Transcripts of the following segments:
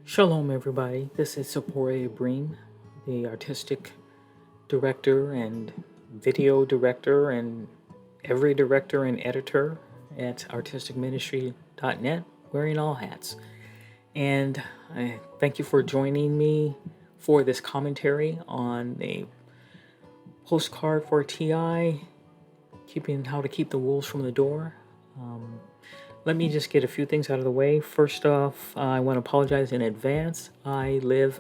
Shalom, everybody. This is Tzipporah Ibrim, the artistic director and video director and every director and editor at artisticministry.net, wearing all hats. And I thank you for joining me for this commentary on a postcard for T.I., how to keep the wolves from the door. Let me just get a few things out of the way. First off, I want to apologize in advance. I live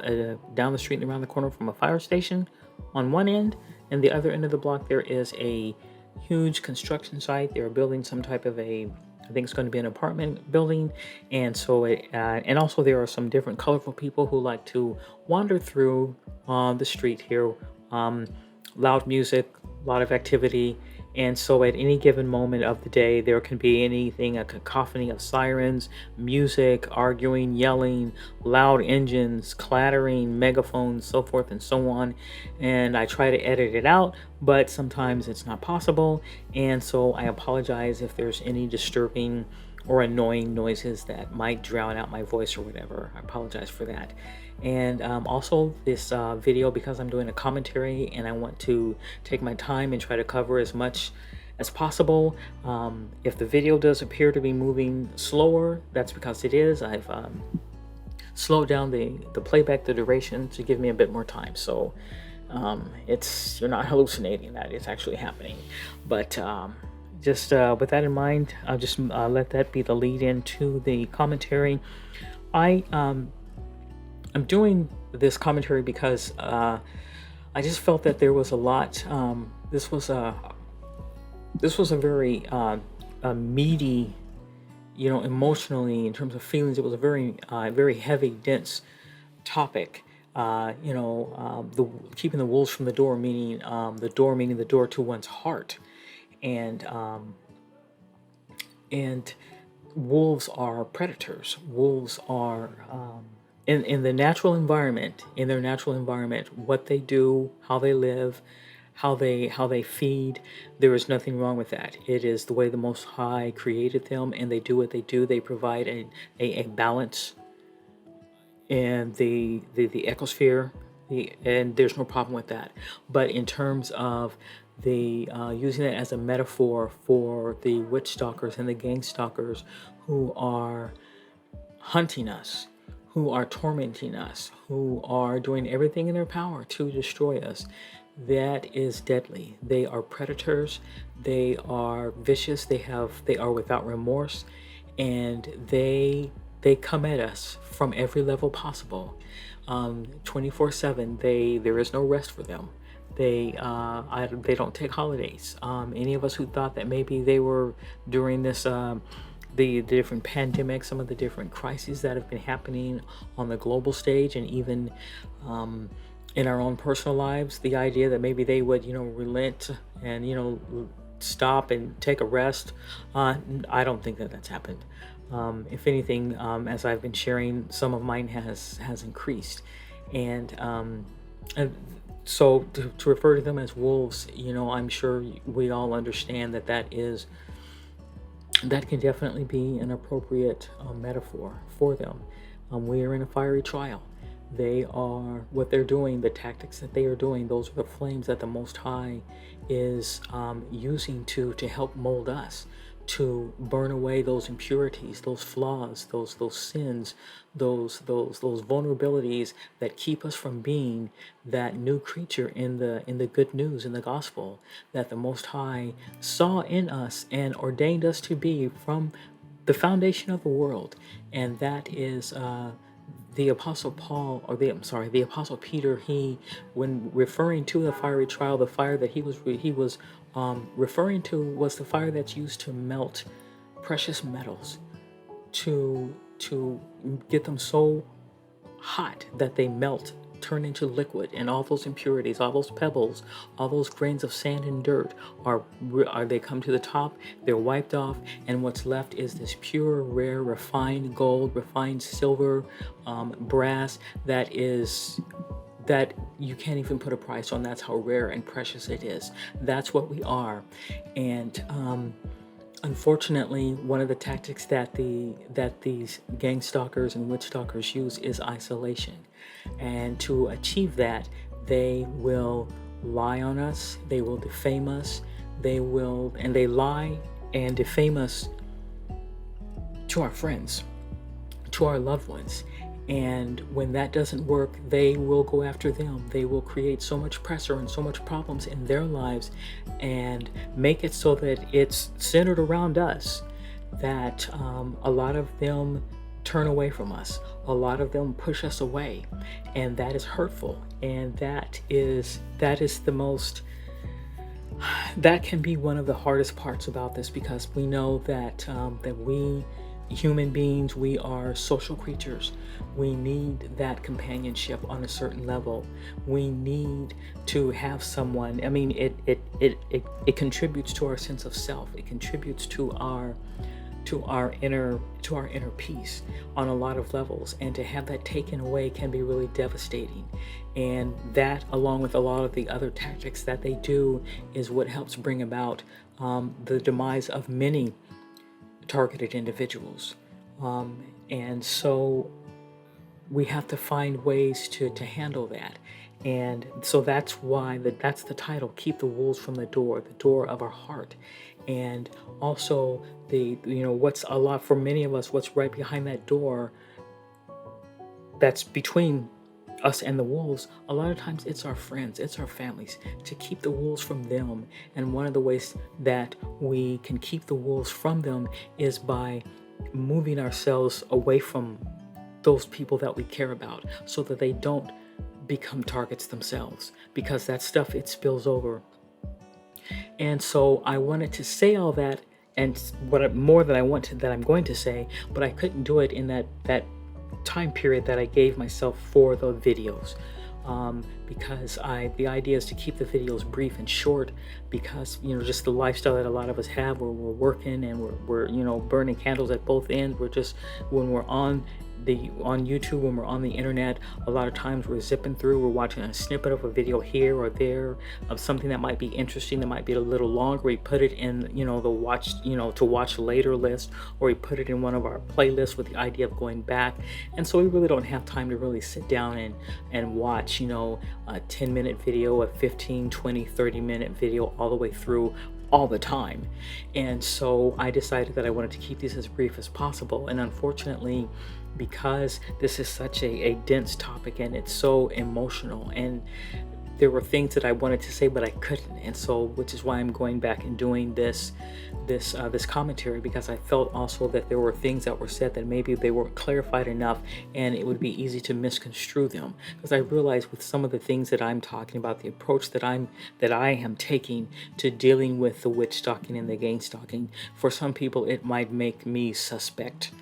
down the street and around the corner from a fire station on one end, and the other end of the block there is a huge construction site. They're building some type of I think it's going to be an apartment building, and so and also there are some different colorful people who like to wander through the street here. Loud music, a lot of activity. And so at any given moment of the day, there can be a cacophony of sirens, music, arguing, yelling, loud engines, clattering, megaphones, so forth and so on. And I try to edit it out, but sometimes it's not possible. And so I apologize if there's any disturbing or annoying noises that might drown out my voice or whatever. I apologize for that. And also this video, because I'm doing a commentary and I want to take my time and try to cover as much as possible. If the video does appear to be moving slower, that's because it is. I've slowed down the playback, the duration, to give me a bit more time. So you're not hallucinating that, it's actually happening. But just with that in mind, I'll just let that be the lead into the commentary. I'm doing this commentary because I just felt that there was a lot. This was a very meaty, emotionally, in terms of feelings. It was a very very heavy, dense topic. Keeping the wolves from the door, meaning the door to one's heart, and wolves are predators. Wolves are in their natural environment, what they do, how they live, how they feed. There is nothing wrong with that. It is the way the Most High created them, and they do what they do. They provide a balance in the ecosphere, and there's no problem with that. But in terms of the using it as a metaphor for the witch stalkers and the gang stalkers who are hunting us, who are tormenting us, who are doing everything in their power to destroy us, that is deadly. They are predators. They are vicious. They are without remorse, and they come at us from every level possible, 24/7. There is no rest for them. They don't take holidays. Any of us who thought that maybe they were during this the different pandemics, some of the different crises that have been happening on the global stage, and even in our own personal lives, the idea that maybe they would, relent and, stop and take a rest. I don't think that that's happened. If anything, as I've been sharing, some of mine has increased. And so to refer to them as wolves, I'm sure we all understand that can definitely be an appropriate metaphor for them. We are in a fiery trial. They are, what they're doing, the tactics that they are doing, those are the flames that the Most High is using to help mold us, to burn away those impurities, those flaws, those sins, those vulnerabilities that keep us from being that new creature in the good news, in the gospel, that the Most High saw in us and ordained us to be from the foundation of the world. And that is the Apostle Peter, when referring to the fiery trial, the fire that he was referring to was the fire that's used to melt precious metals, to get them so hot that they melt, turn into liquid, and all those impurities, all those pebbles, all those grains of sand and dirt they come to the top, they're wiped off, and what's left is this pure, rare, refined gold, refined silver, brass, that you can't even put a price on. That's how rare and precious it is. That's what we are. And Unfortunately, one of the tactics that these gang stalkers and witch stalkers use is isolation. And to achieve that, they will lie on us, they will defame us, they lie and defame us to our friends, to our loved ones. And when that doesn't work, they will go after them. They will create so much pressure and so much problems in their lives and make it so that it's centered around us, that a lot of them turn away from us. A lot of them push us away, and that is hurtful. And that is the most, that can be one of the hardest parts about this, because we know that we human beings, we are social creatures. We need that companionship on a certain level. We need to have someone. I mean, it contributes to our sense of self. It contributes to our inner peace on a lot of levels, and to have that taken away can be really devastating. And that, along with a lot of the other tactics that they do, is what helps bring about the demise of many targeted individuals. And so we have to find ways to handle that. And so that's why that's the title, Keep the Wolves from the door of our heart. And also what's a lot for many of us, what's right behind that door that's between us and the wolves, a lot of times it's our friends, it's our families, to keep the wolves from them. And one of the ways that we can keep the wolves from them is by moving ourselves away from those people that we care about, so that they don't become targets themselves, because that stuff, it spills over. And so I wanted to say all that, and more that I'm going to say, but I couldn't do it in that time period that I gave myself for the videos, because the idea is to keep the videos brief and short, because just the lifestyle that a lot of us have, where we're working and we're burning candles at both ends. We're just, when we're on YouTube, when we're on the internet, a lot of times we're zipping through, we're watching a snippet of a video here or there of something that might be interesting, that might be a little longer. We put it in the watch to watch later list, or we put it in one of our playlists with the idea of going back. And so we really don't have time to really sit down and watch a 10-minute video, a 15, 20, 30-minute video all the way through all the time. And so I decided that I wanted to keep these as brief as possible. And unfortunately, because this is such a dense topic and it's so emotional, and there were things that I wanted to say but I couldn't, and so, which is why I'm going back and doing this commentary, because I felt also that there were things that were said that maybe they weren't clarified enough, and it would be easy to misconstrue them. Because I realized with some of the things that I'm talking about, the approach that I am taking to dealing with the witch stalking and the gang stalking, for some people it might make me suspect,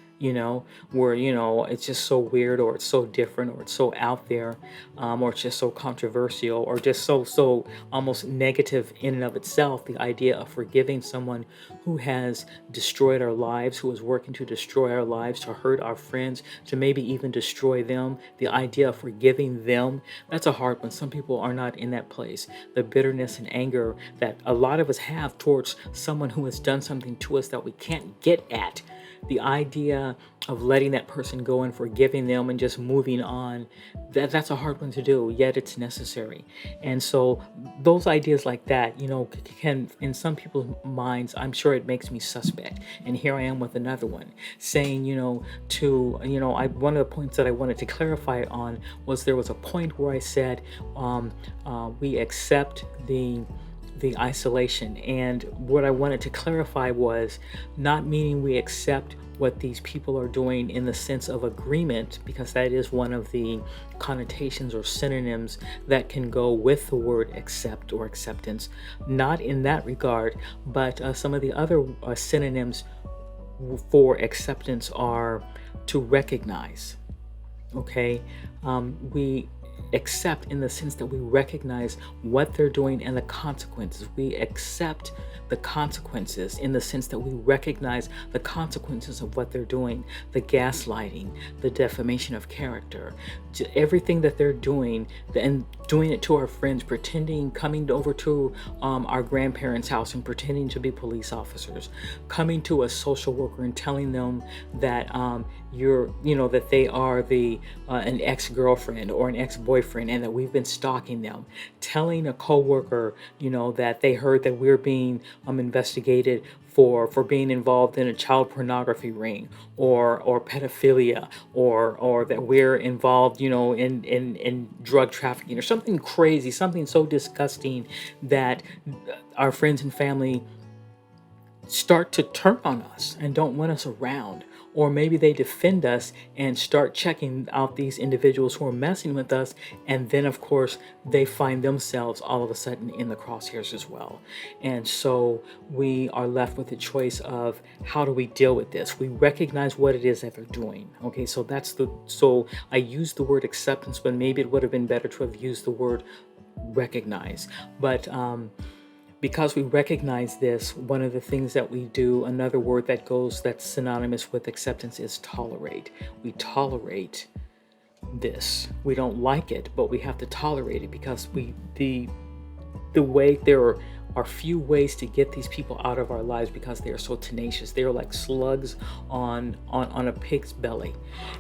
where, it's just so weird, or it's so different, or it's so out there, or it's just so controversial, or just so almost negative in and of itself. The idea of forgiving someone who has destroyed our lives, who is working to destroy our lives, to hurt our friends, to maybe even destroy them. The idea of forgiving them, that's a hard one. Some people are not in that place. The bitterness and anger that a lot of us have towards someone who has done something to us that we can't get at. The idea of letting that person go and forgiving them and just moving on, that's a hard one to do, yet it's necessary. And so those ideas like that, can, in some people's minds, I'm sure it makes me suspect. And here I am with another one saying, one of the points that I wanted to clarify on was, there was a point where I said, we accept the isolation. And what I wanted to clarify was not meaning we accept what these people are doing in the sense of agreement, because that is one of the connotations or synonyms that can go with the word accept or acceptance. Not in that regard, but some of the other synonyms for acceptance are to recognize. Okay, accept in the sense that we recognize what they're doing and the consequences. We accept the consequences in the sense that we recognize the consequences of what they're doing, the gaslighting, the defamation of character, everything that they're doing, and doing it to our friends, pretending, coming over to our grandparents' house and pretending to be police officers, coming to a social worker and telling them that that they are an ex-girlfriend or an ex-boyfriend and that we've been stalking them, telling a coworker, that they heard that we're being investigated for being involved in a child pornography ring or pedophilia or that we're involved, in drug trafficking or something crazy, something so disgusting that our friends and family start to turn on us and don't want us around. Or maybe they defend us and start checking out these individuals who are messing with us. And then, of course, they find themselves all of a sudden in the crosshairs as well. And so we are left with the choice of how do we deal with this? We recognize what it is that they're doing. Okay, so so I used the word acceptance, but maybe it would have been better to have used the word recognize. But because we recognize this, one of the things that we do, another word that's synonymous with acceptance is tolerate. We tolerate this. We don't like it, but we have to tolerate it because the way there are few ways to get these people out of our lives because they are so tenacious. They are like slugs on a pig's belly.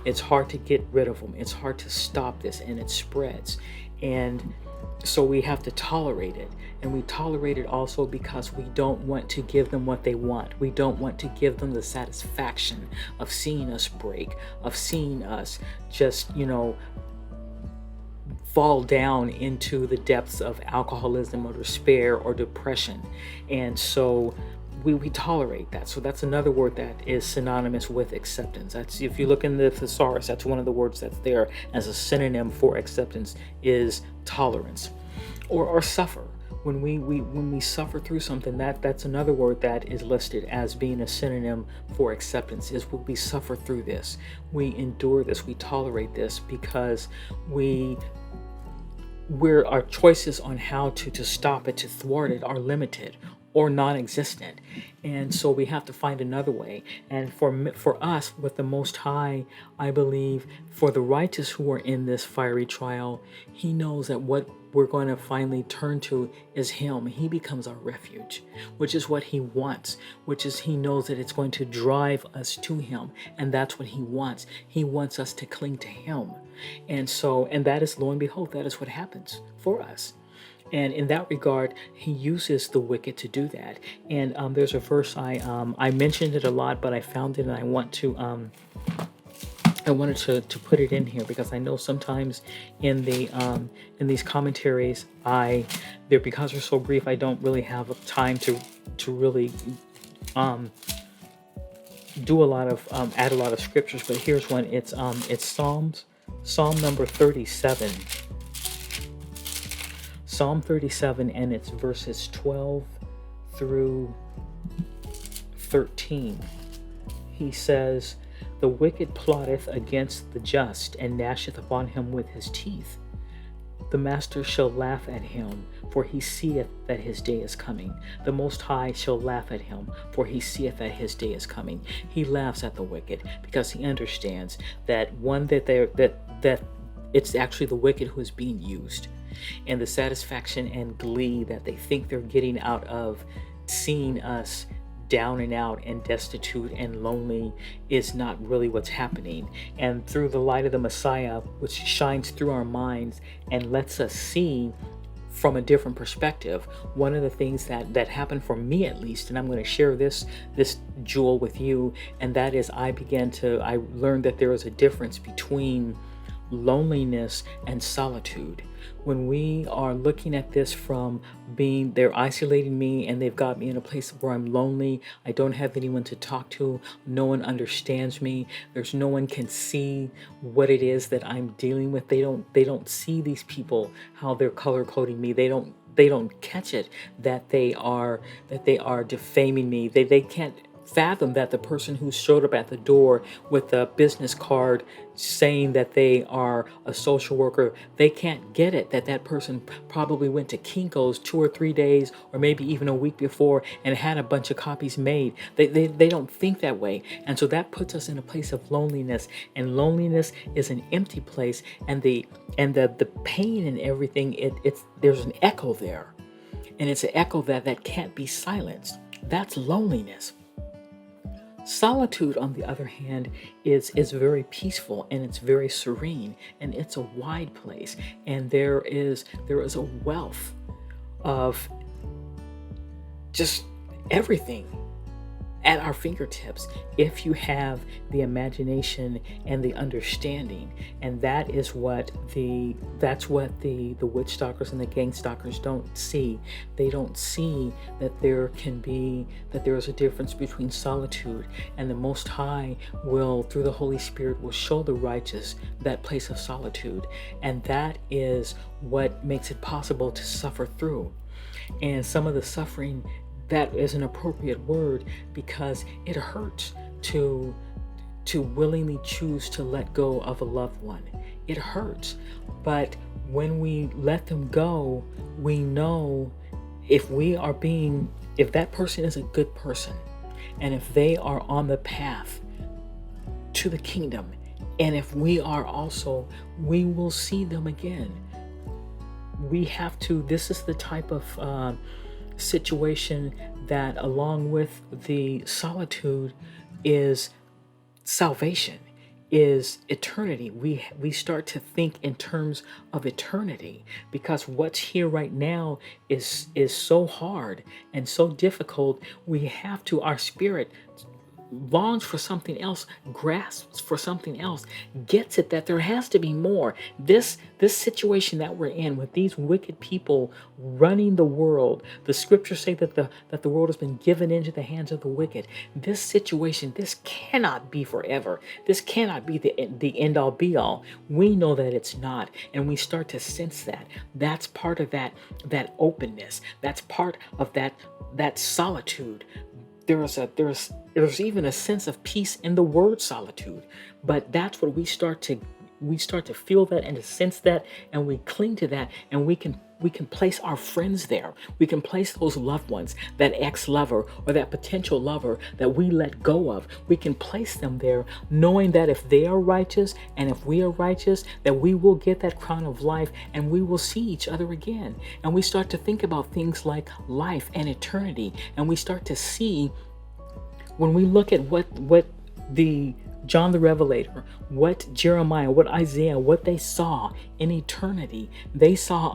It's hard to get rid of them. It's hard to stop this, and it spreads. And so we have to tolerate it. And we tolerate it also because we don't want to give them what they want. We don't want to give them the satisfaction of seeing us break, of seeing us just, fall down into the depths of alcoholism or despair or depression. And so we tolerate that. So that's another word that is synonymous with acceptance. That's, if you look in the thesaurus, that's one of the words that's there as a synonym for acceptance is tolerance or suffer. When we suffer through something, that's another word that is listed as being a synonym for acceptance is we suffer through this. We endure this. We tolerate this because our choices on how to stop it, to thwart it, are limited or non-existent. And so we have to find another way. And for us, with the Most High, I believe for the righteous who are in this fiery trial, He knows that what we're going to finally turn to is Him. He becomes our refuge, which is what He wants, which is He knows that it's going to drive us to Him. And that's what He wants. He wants us to cling to Him. And that is, lo and behold, that is what happens for us. And in that regard, He uses the wicked to do that. And there's a verse I mentioned it a lot, but I found it, and I wanted to put it in here because I know sometimes in these commentaries because they're so brief, I don't really have time to really do a lot of add a lot of scriptures. But here's one. It's Psalm number 37. Psalm 37, and it's verses 12 through 13. He says, "The wicked plotteth against the just, and gnasheth upon him with his teeth. The master shall laugh at him, for he seeth that his day is coming. The Most High shall laugh at him, for he seeth that his day is coming." He laughs at the wicked because he understands that that it's actually the wicked who is being used. And the satisfaction and glee that they think they're getting out of seeing us down and out and destitute and lonely is not really what's happening. And through the light of the Messiah, which shines through our minds and lets us see from a different perspective, one of the things that happened for me, at least, and I'm going to share this jewel with you, and that is I learned that there is a difference between loneliness and solitude. When we are looking at this from they're isolating me and they've got me in a place where I'm lonely, I don't have anyone to talk to, no one understands me, there's no one can see what it is that I'm dealing with. They don't see these people, how they're color coding me. They don't catch it that they are defaming me. They can't fathom that the person who showed up at the door with a business card saying that they are a social worker, they can't get it that that person probably went to Kinko's 2 or 3 days or maybe even a week before and had a bunch of copies made. They don't think that way. And so that puts us in a place of loneliness, and loneliness is an empty place, and the pain and everything, it's there's an echo there, and it's an echo that can't be silenced. That's loneliness. Solitude, on the other hand, is very peaceful, and it's very serene, and it's a wide place, and there is a wealth of just everything at our fingertips if you have the imagination and the understanding. And that's what the witch stalkers and the gang stalkers don't see. They don't see that there is a difference between solitude, and the Most High will, through the Holy Spirit, will show the righteous that place of solitude, and that is what makes it possible to suffer through. And some of the suffering, that is an appropriate word, because it hurts to willingly choose to let go of a loved one. It hurts, but when we let them go, we know if that person is a good person, and if they are on the path to the kingdom, and if we are also, we will see them again. We have to, this is the type of situation that, along with the solitude, is salvation, is eternity. We start to think in terms of eternity, because what's here right now is so hard and so difficult. We have to, our spirit longs for something else, grasps for something else, gets it that there has to be more. This situation that we're in with these wicked people running the world, the scriptures say that the world has been given into the hands of the wicked. This situation, this cannot be forever. This cannot be the end all be all. We know that it's not, and we start to sense that. That's part of that openness. That's part of that solitude. There's even a sense of peace in the word solitude, but that's what we start to feel that and to sense that, and we cling to that, and we can place our friends there. We can place those loved ones, that ex-lover or that potential lover that we let go of. We can place them there, knowing that if they are righteous and if we are righteous, that we will get that crown of life and we will see each other again. And we start to think about things like life and eternity, and we start to see, when we look at what the John the Revelator, what Jeremiah, what Isaiah, what they saw in eternity, they saw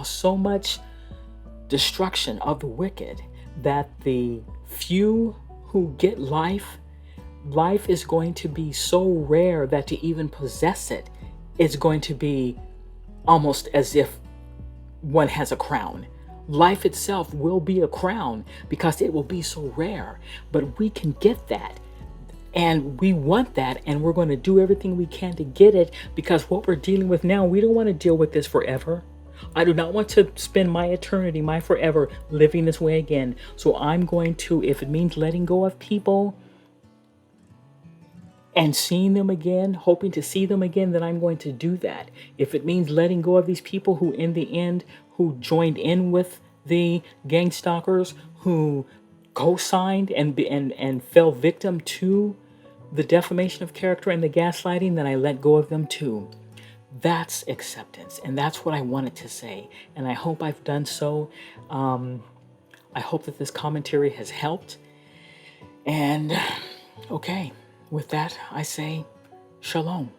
so much destruction of the wicked that the few who get life is going to be so rare that to even possess it is going to be almost as if one has a crown. Life itself will be a crown because it will be so rare, but we can get that. And we want that, and we're going to do everything we can to get it, because what we're dealing with now, we don't want to deal with this forever. I do not want to spend my eternity, my forever, living this way again. So I'm going to, if it means letting go of people and seeing them again, hoping to see them again, then I'm going to do that. If it means letting go of these people who, in the end, who joined in with the gang stalkers, who co-signed and fell victim to the defamation of character and the gaslighting, then I let go of them too. That's acceptance, and that's what I wanted to say, and I hope I've done so. I hope that this commentary has helped, and okay, with that I say shalom.